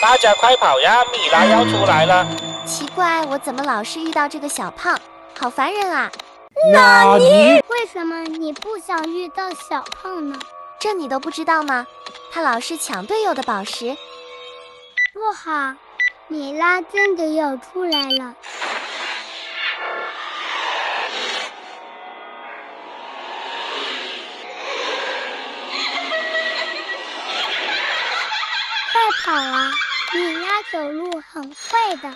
大家快跑呀，米拉要出来了！奇怪，我怎么老是遇到这个小胖，好烦人啊！纳尼？为什么你不想遇到小胖呢？这你都不知道吗？他老是抢队友的宝石。不好，米拉真的要出来了！快跑啊！米拉走路很快的。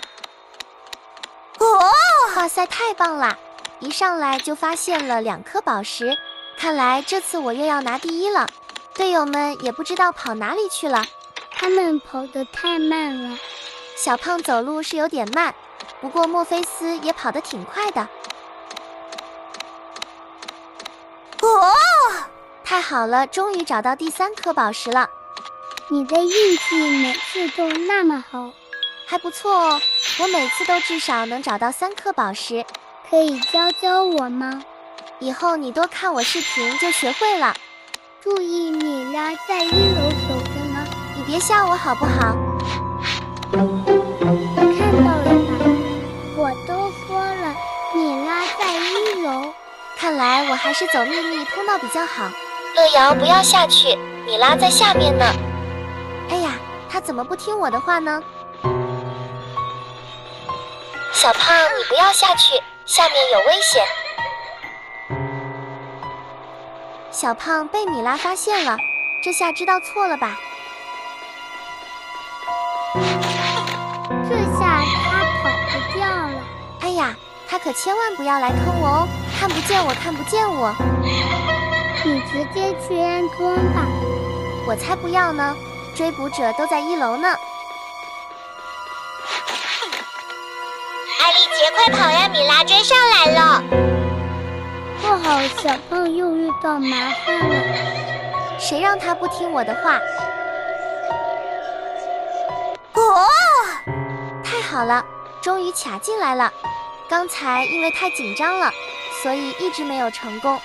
哇塞，太棒了！一上来就发现了2颗宝石，看来这次我又要拿第一了。队友们也不知道跑哪里去了，他们跑得太慢了。小胖走路是有点慢，不过墨菲斯也跑得挺快的。太好了，终于找到第3颗宝石了。你的运气每次都那么好。还不错哦，我每次都至少能找到3颗宝石。可以教教我吗？以后你多看我视频就学会了。注意，米拉在1楼守着呢。你别吓我好不好？看到了吧？我都说了，米拉在1楼。看来我还是走秘密通道比较好。乐瑶，不要下去，米拉在下面呢。哎呀，他怎么不听我的话呢？小胖，你不要下去，下面有危险。小胖被米拉发现了，这下知道错了吧？这下他跑不掉了。哎呀，他可千万不要来坑我哦！看不见我，看不见我！你直接去安装吧。我才不要呢，追捕者都在1楼呢。艾丽姐，快跑呀！米拉追上来了。不好，小胖又遇到麻烦了。谁让他不听我的话？太好了，终于卡进来了。刚才因为太紧张了，所以一直没有成功。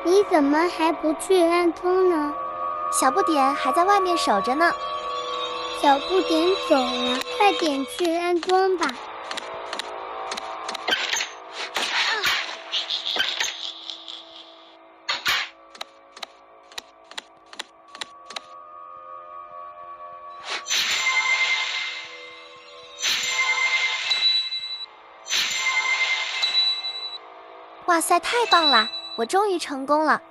你怎么还不去安装呢？小不点还在外面守着呢。小不点走了，快点去安装吧。哇塞，太棒了！我终于成功了。